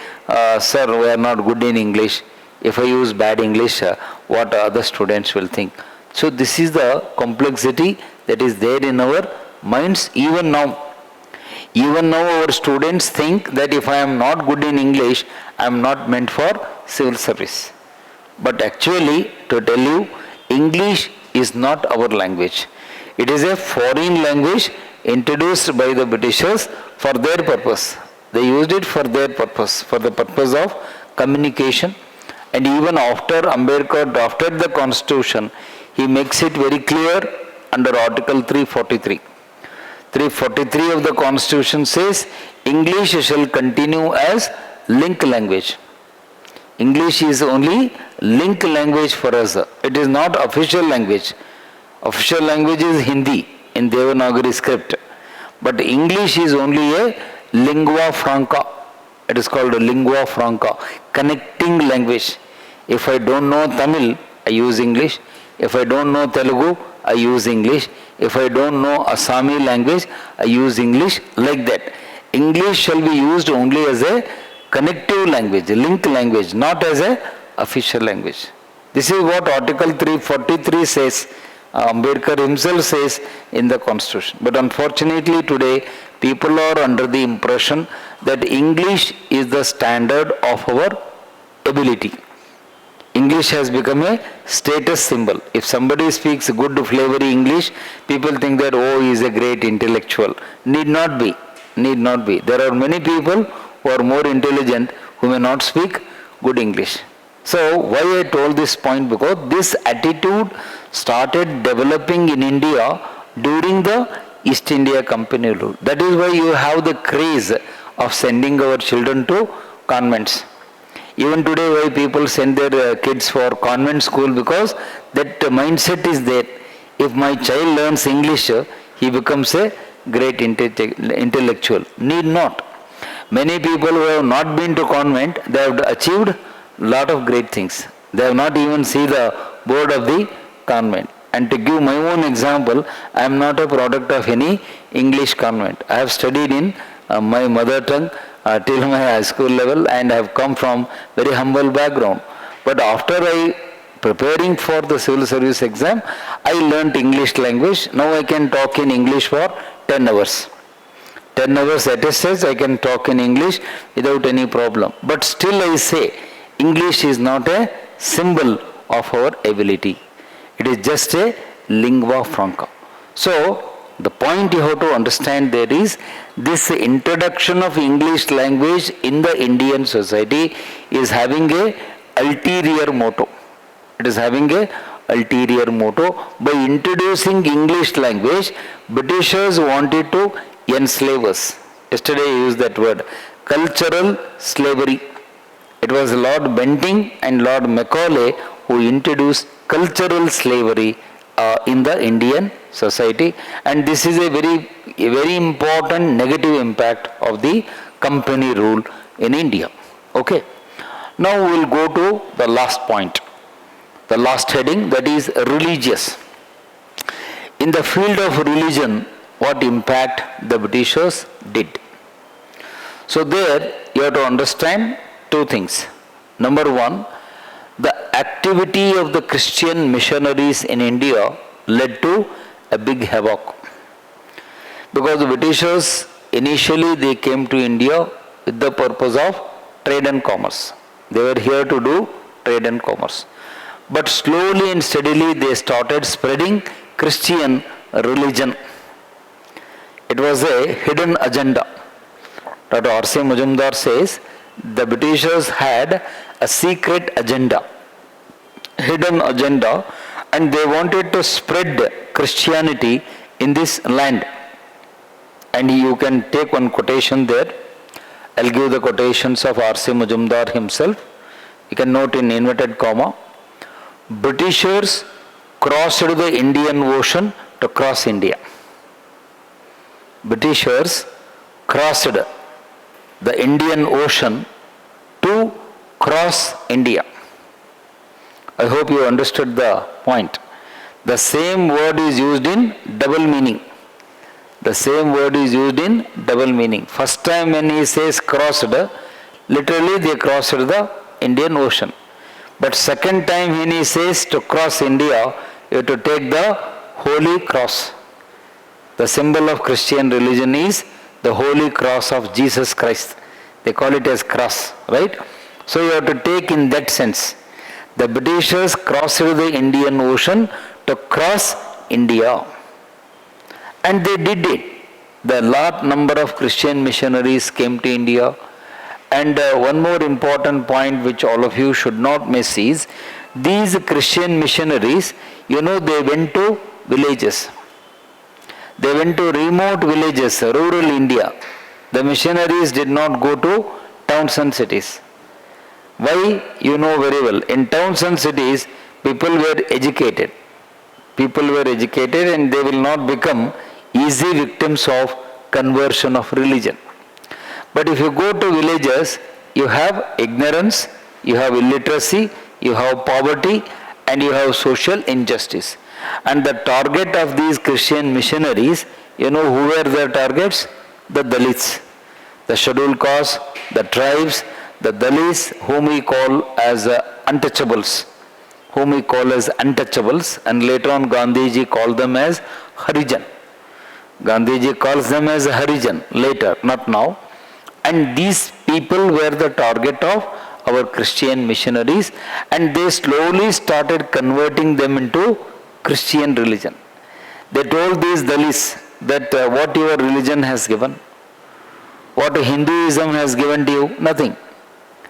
sir, we are not good in English. If I use bad English, what other students will think? So this is the complexity that is there in our minds even now. Even now our students think that if I am not good in English, I am not meant for civil service. But actually, to tell you, English is not our language. It is a foreign language introduced by the Britishers for their purpose. They used it for their purpose, for the purpose of communication. And even after Ambedkar drafted the constitution, he makes it very clear under Article 343. 343 of the constitution says, English shall continue as link language. English is only link language for us. It is not official language. Official language is Hindi in Devanagari script. But English is only a lingua franca. It is called a lingua franca, connecting language. If I don't know Tamil, I use English. If I don't know Telugu, I use English. If I don't know Assami language, I use English, like that. English shall be used only as a connective language, link language, not as a official language. This is what Article 343 says. Ambedkar himself says in the constitution. But unfortunately today, people are under the impression that English is the standard of our ability. English has become a status symbol. If somebody speaks good flavory English, people think that, oh, he is a great intellectual. Need not be. Need not be. There are many people who are more intelligent who may not speak good English. So why I told this point? Because this attitude started developing in India during the East India Company rule. That is why you have the craze of sending our children to convents. Even today, why people send their kids for convent school, because that mindset is there. If my child learns English, he becomes a great intellectual. Need not. Many people who have not been to convent, they have achieved lot of great things. They have not even seen the board of the convent. And to give my own example, I am not a product of any English convent. I have studied in my mother tongue till my high school level, and I have come from very humble background. But after I preparing for the civil service exam, I learnt English language. Now I can talk in English for 10 hours. 10 hours at a stretch I can talk in English without any problem. But still I say, English is not a symbol of our ability. It is just a lingua franca. So, the point you have to understand there is this introduction of English language in the Indian society is having a ulterior motto. It is having a ulterior motto. By introducing English language, Britishers wanted to enslave us. Yesterday I used that word, cultural slavery. It was Lord Bentinck and Lord Macaulay who introduced cultural slavery in the Indian society, and this is a very important negative impact of the company rule in India. Okay. Now we will go to the last point, the last heading, that is religious. In the field of religion, what impact the Britishers did. So there you have to understand two things. Number one, the activity of the Christian missionaries in India led to a big havoc. Because the Britishers, initially they came to India with the purpose of trade and commerce. They were here to do trade and commerce. But slowly and steadily they started spreading Christian religion. It was a hidden agenda. Dr. R.C. Majumdar says, the Britishers had a secret agenda, hidden agenda, and they wanted to spread Christianity in this land. And you can take one quotation there. I'll give the quotations of R.C. Majumdar himself. You can note in inverted comma. Britishers crossed the Indian Ocean to cross India. Britishers crossed the Indian Ocean to cross India. I hope you understood the point. The same word is used in double meaning. The same word is used in double meaning. First time when he says crossed, literally they crossed the Indian Ocean. But second time when he says to cross India, you have to take the Holy Cross. The symbol of Christian religion is the Holy Cross of Jesus Christ. They call it as cross, right? So you have to take in that sense. The Britishers crossed the Indian Ocean to cross India. And they did it. The large number of Christian missionaries came to India. And one more important point which all of you should not miss is, these Christian missionaries, they went to villages. They went to remote villages, rural India. The missionaries did not go to towns and cities. Why? You know very well. In towns and cities, people were educated. People were educated and they will not become easy victims of conversion of religion. But if you go to villages, you have ignorance, you have illiteracy, you have poverty, and you have social injustice. And the target of these Christian missionaries, who were their targets? The Dalits, the scheduled castes, the tribes, the Dalits, whom we call as untouchables, and later on Gandhiji called them as Harijan. Gandhiji calls them as Harijan later, not now. And these people were the target of our Christian missionaries, and they slowly started converting them into Christian religion. They told these Dalits that what your religion has given, what Hinduism has given to you, nothing.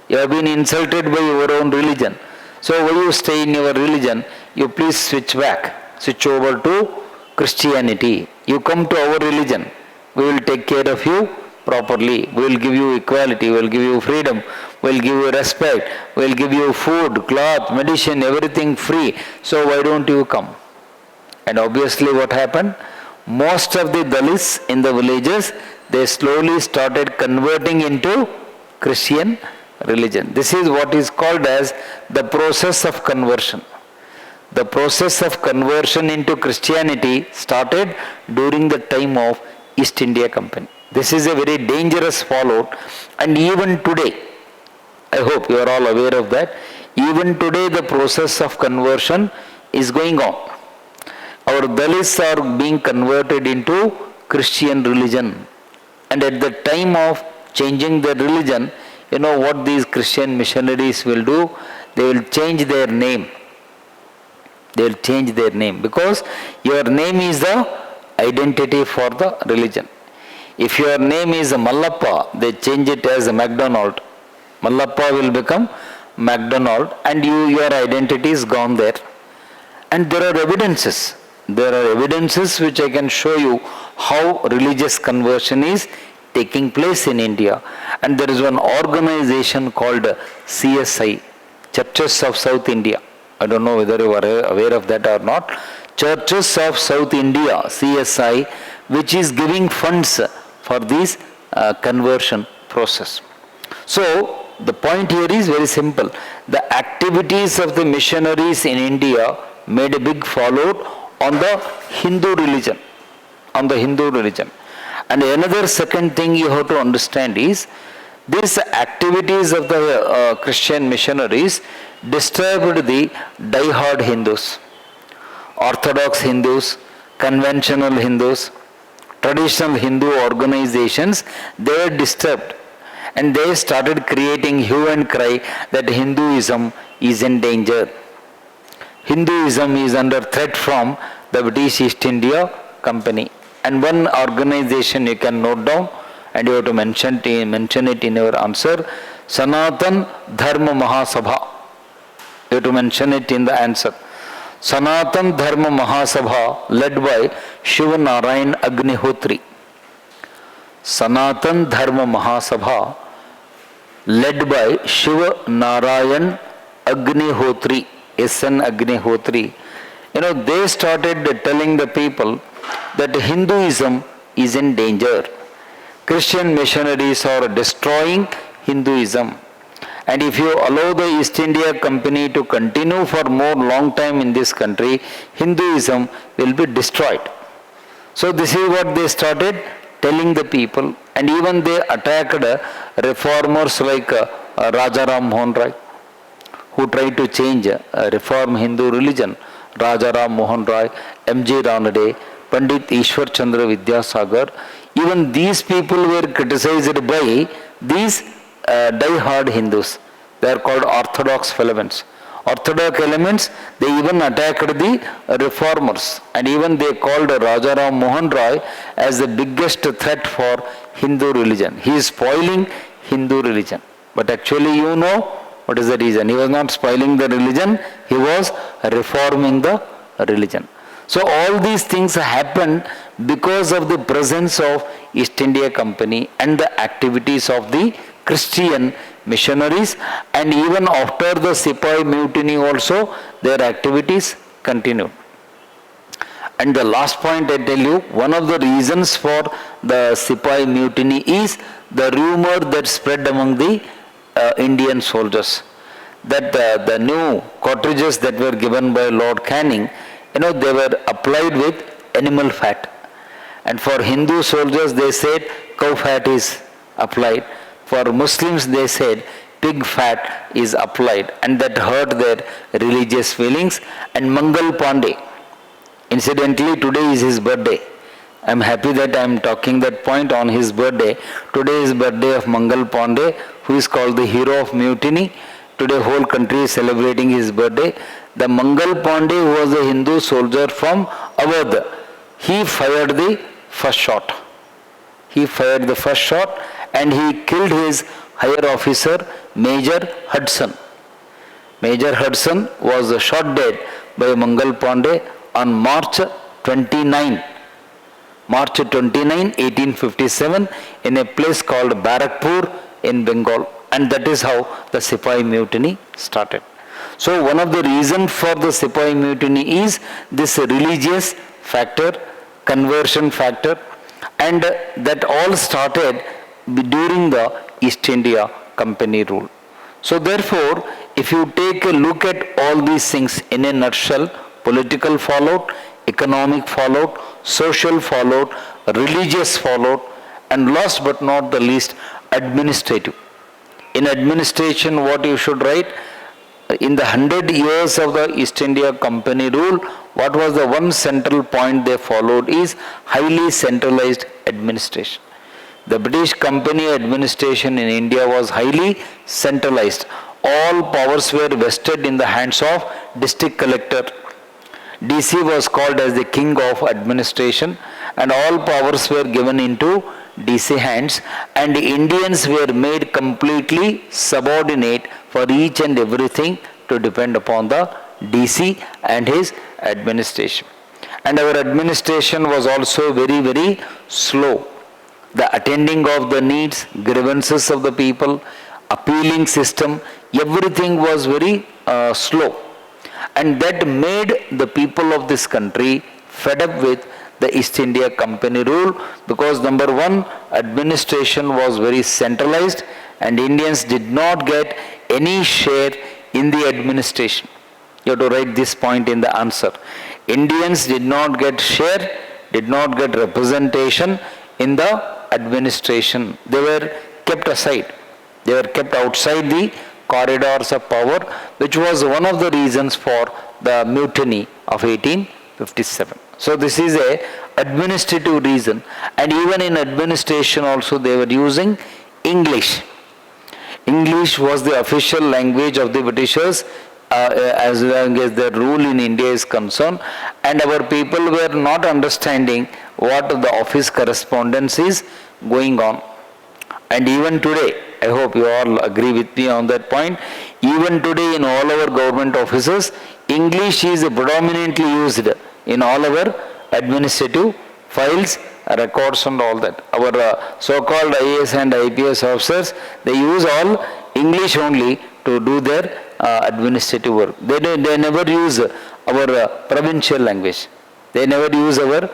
You have been insulted by your own religion. So when you stay in your religion, you please switch over to Christianity. You come to our religion, we will take care of you properly. We will give you equality, we will give you freedom, we will give you respect, we will give you food, cloth, medicine, everything free. So why don't you come? And obviously what happened? Most of the Dalits in the villages, they slowly started converting into Christian religion. This is what is called as the process of conversion. The process of conversion into Christianity started during the time of East India Company. This is a very dangerous fallout, and even today, I hope you are all aware of that, even today the process of conversion is going on. Our Dalits are being converted into Christian religion, and at the time of changing their religion, what these Christian missionaries will do? They will change their name. They will change their name, because your name is the identity for the religion. If your name is Mallappa, they change it as MacDonald. Mallappa will become MacDonald, and your identity is gone there. And there are evidences. There are evidences which I can show you how religious conversion is taking place in India. And there is one organization called CSI, Churches of South India. I don't know whether you are aware of that or not. Churches of South India, CSI, which is giving funds for this conversion process. So the point here is very simple. The activities of the missionaries in India made a big fallout on the Hindu religion. And another second thing you have to understand is, these activities of the Christian missionaries disturbed the die-hard Hindus, Orthodox Hindus, conventional Hindus, traditional Hindu organizations. They were disturbed, and they started creating hue and cry that Hinduism is in danger. Hinduism is under threat from the British East India Company. And one organization you can note down, and you have to mention it in your answer: Sanatan Dharma Mahasabha. You have to mention it in the answer. Sanatan Dharma Mahasabha, led by Shiva Narayan Agnihotri. Sanatan Dharma Mahasabha, led by Shiva Narayan Agnihotri, S.N. Agnihotri. They started telling the people that Hinduism is in danger. Christian missionaries are destroying Hinduism. And if you allow the East India Company to continue for more long time in this country, Hinduism will be destroyed. So this is what they started telling the people. And even they attacked reformers like Rajaram Mohan Rai, who tried to change, reform Hindu religion. Rajaram Mohan Rai, M.G. Ranade, Pandit Ishwar Chandra Vidyasagar. Even these people were criticized by these die-hard Hindus. They are called orthodox elements. Orthodox elements, they even attacked the reformers, and even they called Rajaram Mohan Rai as the biggest threat for Hindu religion. He is spoiling Hindu religion. But actually what is the reason? He was not spoiling the religion, he was reforming the religion. So all these things happened because of the presence of East India Company and the activities of the Christian missionaries, and even after the Supply Mutiny also their activities continued. And the last point I tell you, one of the reasons for the Supply Mutiny is the rumor that spread among the Indian soldiers, that the new cartridges that were given by Lord Canning, they were applied with animal fat. And for Hindu soldiers they said cow fat is applied. For Muslims they said pig fat is applied, and that hurt their religious feelings. And Mangal Pandey, incidentally today is his birthday. I am happy that I am talking that point on his birthday. Today is birthday of Mangal Pandey, who is called the hero of mutiny. Today whole country is celebrating his birthday. The Mangal Pandey, who was a Hindu soldier from Awadh, he fired the first shot. He fired the first shot and he killed his higher officer, Major Hudson. Major Hudson was shot dead by Mangal Pandey on March 29, 1857 in a place called Barakpur in Bengal. And that is how the Supply Mutiny started. So one of the reasons for the Supply Mutiny is this religious factor, conversion factor, and that all started during the East India Company rule. So therefore, if you take a look at all these things in a nutshell, political fallout, economic fallout, social fallout, religious fallout, and last but not the least, administrative. In administration, what you should write? In the 100 years of the East India Company rule, what was the one central point they followed is highly centralized administration. The British Company administration in India was highly centralized. All powers were vested in the hands of district collector. DC was called as the king of administration, and all powers were given into DC hands, and the Indians were made completely subordinate for each and everything to depend upon the DC and his administration. And our administration was also very, very slow. The attending of the needs, grievances of the people, appealing system, everything was very slow. And that made the people of this country fed up with the East India Company rule, because number one, administration was very centralized and Indians did not get any share in the administration. You have to write this point in the answer. Indians did not get share, did not get representation in the administration. They were kept aside. They were kept outside the corridors of power, which was one of the reasons for the mutiny of 1857. So this is a administrative reason, and even in administration also they were using English. English was the official language of the Britishers as long as their rule in India is concerned, and our people were not understanding what the office correspondence is going on. And even today, I hope you all agree with me on that point, even today in all our government offices, English is predominantly used in all our administrative files, records and all that. Our so-called IAS and IPS officers, they use all English only to do their administrative work. They never use our provincial language. They never use our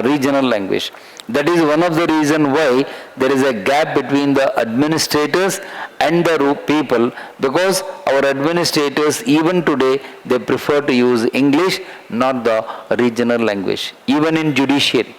regional language. That is one of the reasons why there is a gap between the administrators and the people, because our administrators even today they prefer to use English, not the regional language. Even in judiciary,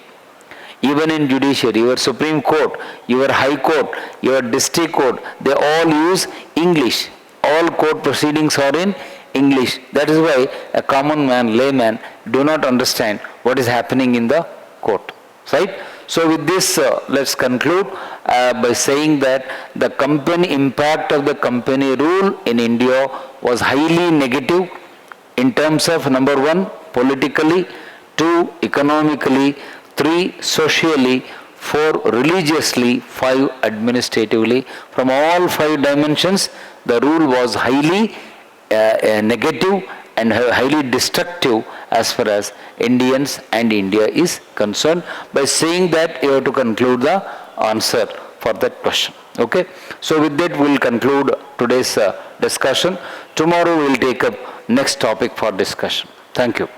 your Supreme Court, your High Court, your District Court, they all use English. All court proceedings are in English. That is why a common man, layman, do not understand what is happening in the court. Right? So with this, let's conclude by saying that the company impact of the company rule in India was highly negative in terms of number 1, politically, 2, economically, 3, socially, 4, religiously, 5, administratively. From all 5 dimensions, the rule was highly negative and highly destructive as far as Indians and India is concerned. By saying that, you have to conclude the answer for that question. Okay. So with that, we will conclude today's discussion. Tomorrow we will take up next topic for discussion. Thank you.